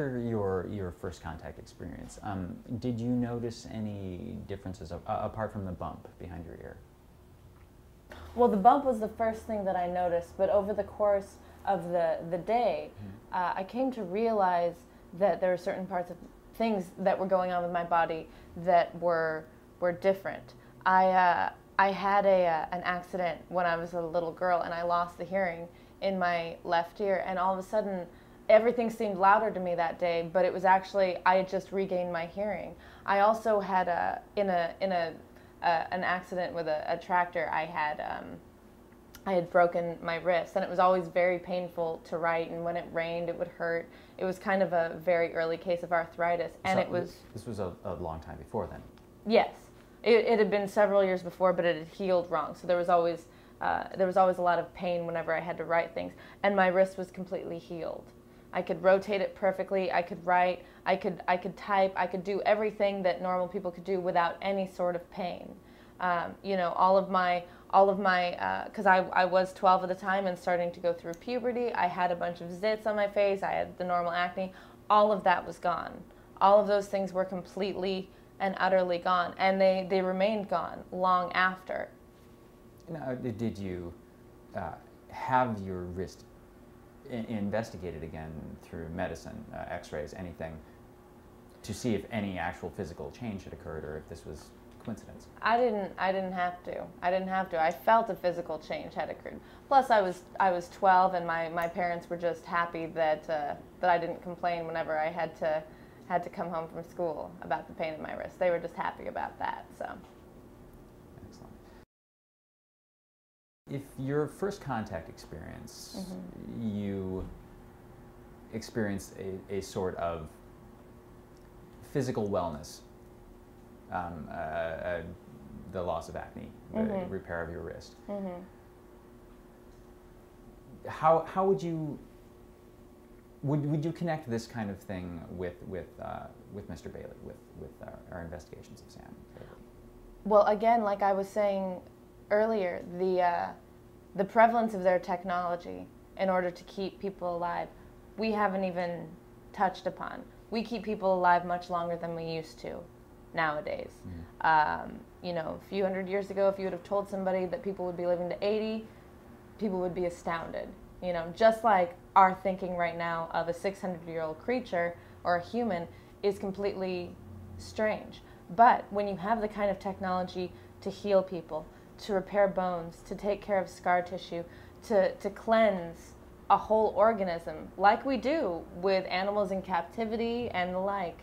after your first contact experience, did you notice any differences apart from the bump behind your ear? Well, the bump was the first thing that I noticed, but over the course of the day, I came to realize that there were certain parts of things that were going on with my body that were different. I had an accident when I was a little girl, and I lost the hearing in my left ear, and all of a sudden everything seemed louder to me that day, but it was actually I had just regained my hearing. I also had in an accident with a tractor. I had broken my wrist, and it was always very painful to write, and when it rained it would hurt. It was kind of a very early case of arthritis, and So it was... This was a long time before then? Yes. It had been several years before, but it had healed wrong, so there was always a lot of pain whenever I had to write things, and my wrist was completely healed. I could rotate it perfectly, I could write, I could type, I could do everything that normal people could do without any sort of pain. You know, all of my, because I was 12 at the time and starting to go through puberty. I had a bunch of zits on my face, I had the normal acne. All of that was gone. All of those things were completely and utterly gone, and they remained gone long after. Now, did you have your wrist investigated again through medicine, x-rays, anything, to see if any actual physical change had occurred, or if this was coincidence? I didn't have to. I felt a physical change had occurred. Plus, I was 12, and my parents were just happy that that I didn't complain whenever I had to come home from school about the pain in my wrist. They were just happy about that. So. Excellent. If your first contact experience, you experienced a sort of physical wellness, the loss of acne, the repair of your wrist. How would you connect this kind of thing with Mr. Bailey, with our investigations of Sam Bailey? Well, again, like I was saying earlier, the prevalence of their technology in order to keep people alive, we haven't even touched upon. We keep people alive much longer than we used to nowadays. You know, a few hundred years ago, if you would have told somebody that people would be living to 80, people would be astounded. You know, just like our thinking right now of a 600-year-old creature or a human is completely strange. But when you have the kind of technology to heal people, to repair bones, to take care of scar tissue, to cleanse a whole organism, like we do with animals in captivity and the like,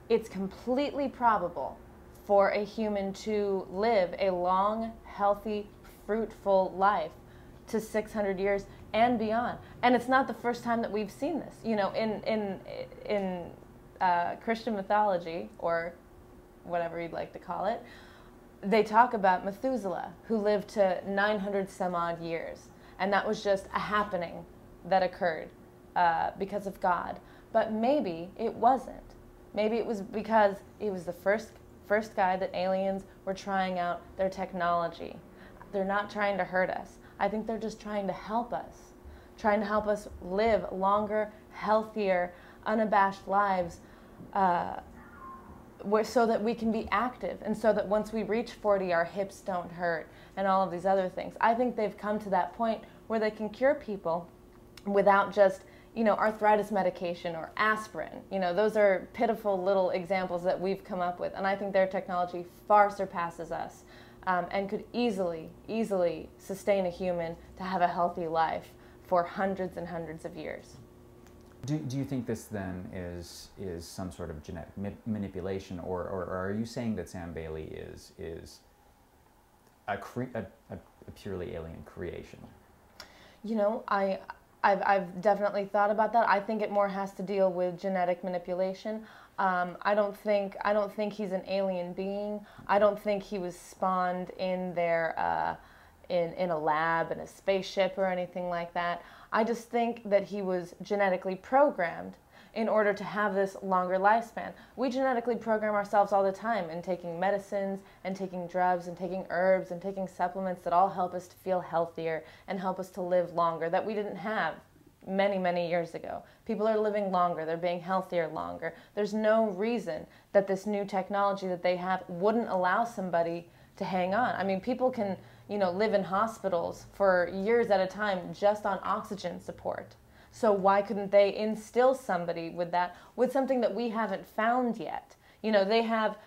it's completely probable for a human to live a long, healthy, fruitful life to 600 years and beyond. And it's not the first time that we've seen this. You know, in Christian mythology, or whatever you'd like to call it, they talk about Methuselah, who lived to 900 some odd years. And that was just a happening that occurred because of God. But maybe it wasn't. Maybe it was because he was the first guy that aliens were trying out their technology. They're not trying to hurt us. I think they're just trying to help us live longer, healthier, unabashed lives, so that we can be active, and so that once we reach 40, our hips don't hurt, and all of these other things. I think they've come to that point where they can cure people without just, you know, arthritis medication or aspirin. You know, those are pitiful little examples that we've come up with, and I think their technology far surpasses us. And could easily sustain a human to have a healthy life for hundreds and hundreds of years. Do you think this then is some sort of genetic manipulation, or are you saying that Sam Bailey is a purely alien creation? You know, I've definitely thought about that. I think it more has to deal with genetic manipulation. I don't think he's an alien being. I don't think he was spawned in their in a lab, in a spaceship, or anything like that. I just think that he was genetically programmed in order to have this longer lifespan. We genetically program ourselves all the time in taking medicines and taking drugs and taking herbs and taking supplements that all help us to feel healthier and help us to live longer, that we didn't have many, many years ago. People are living longer. They're being healthier longer. There's no reason that this new technology that they have wouldn't allow somebody to hang on. I mean, people can, live in hospitals for years at a time just on oxygen support. So why couldn't they instill somebody with that, with something that we haven't found yet? They have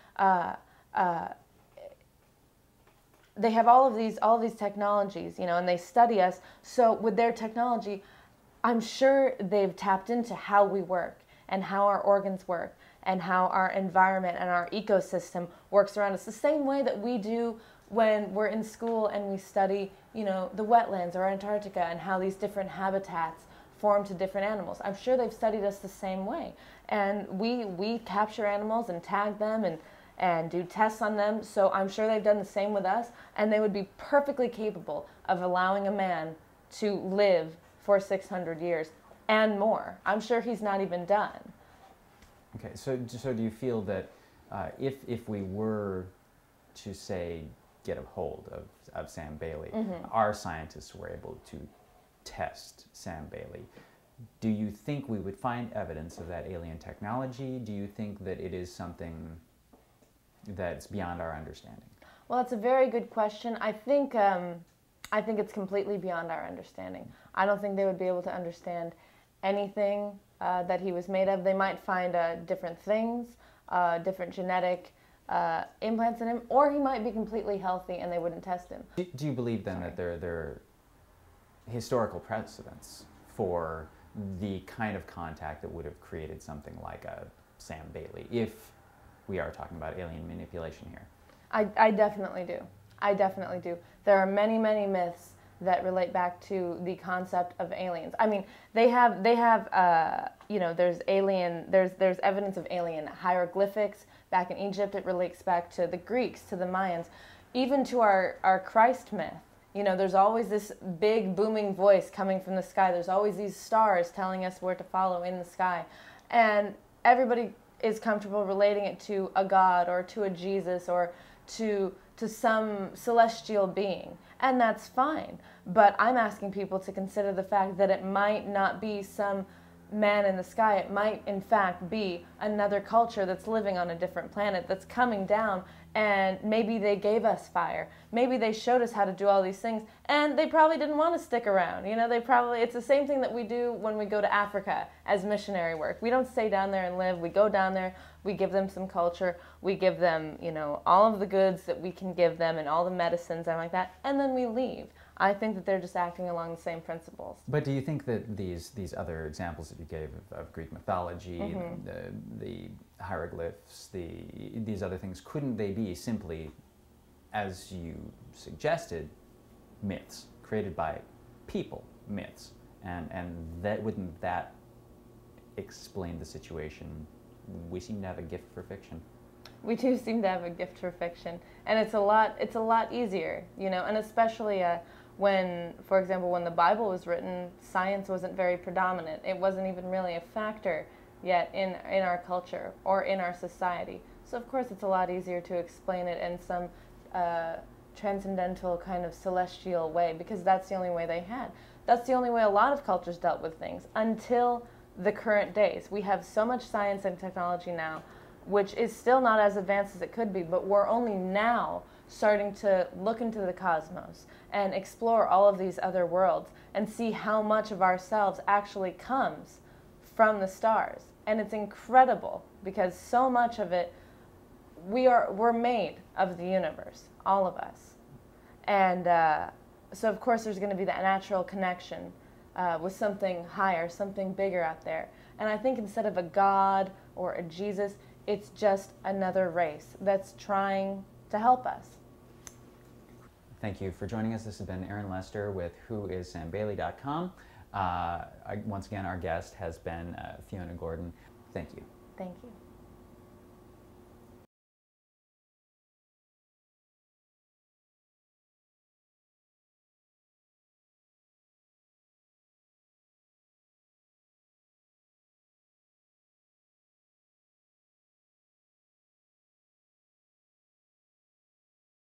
all of these technologies, and they study us. So with their technology, I'm sure they've tapped into how we work and how our organs work and how our environment and our ecosystem works around us, the same way that we do when we're in school and we study, the wetlands or Antarctica and how these different habitats form to different animals. I'm sure they've studied us the same way. And we capture animals and tag them and do tests on them, so I'm sure they've done the same with us, and they would be perfectly capable of allowing a man to live for 600 years and more. I'm sure he's not even done. Okay, so do you feel that if we were to, say, get a hold of Sam Bailey, our scientists were able to test Sam Bailey, do you think we would find evidence of that alien technology? Do you think that it is something that's beyond our understanding? Well, it's a very good question. I think it's completely beyond our understanding. I don't think they would be able to understand anything that he was made of. They might find different things, different genetic implants in him, or he might be completely healthy and they wouldn't test him. Do you believe then that there are historical precedents for the kind of contact that would have created something like a Sam Bailey, if we are talking about alien manipulation here? I definitely do. I definitely do. There are many, many myths that relate back to the concept of aliens. I mean, there's evidence of alien hieroglyphics back in Egypt. It relates back to the Greeks, to the Mayans, even to our Christ myth. There's always this big booming voice coming from the sky. There's always these stars telling us where to follow in the sky. And everybody is comfortable relating it to a God or to a Jesus or to some celestial being. And that's fine. But I'm asking people to consider the fact that it might not be some man in the sky. It might, in fact, be another culture that's living on a different planet that's coming down, and maybe they gave us fire. Maybe they showed us how to do all these things, and they probably didn't want to stick around. It's the same thing that we do when we go to Africa as missionary work. We don't stay down there and live. We go down there, we give them some culture, we give them, all of the goods that we can give them and all the medicines and like that, and then we leave. I think that they're just acting along the same principles. But do you think that these other examples that you gave of Greek mythology, the hieroglyphs, these other things, couldn't they be simply, as you suggested, myths created by people, myths, and that wouldn't that explain the situation? We seem to have a gift for fiction. We do seem to have a gift for fiction, and it's a lot easier, and especially when, for example, when the Bible was written, science wasn't very predominant. It wasn't even really a factor yet in our culture or in our society. So of course it's a lot easier to explain it in some transcendental kind of celestial way, because that's the only way they had. That's the only way a lot of cultures dealt with things until the current days. We have so much science and technology now, which is still not as advanced as it could be, but we're only now starting to look into the cosmos and explore all of these other worlds and see how much of ourselves actually comes from the stars. And it's incredible, because so much of it, we're made of the universe, all of us. And so of course there's going to be that natural connection with something higher, something bigger out there. And I think instead of a God or a Jesus, it's just another race that's trying to help us. Thank you for joining us. This has been Aaron Lester with WhoIsSamBailey.com. Once again, our guest has been Fiona Gordon. Thank you. Thank you.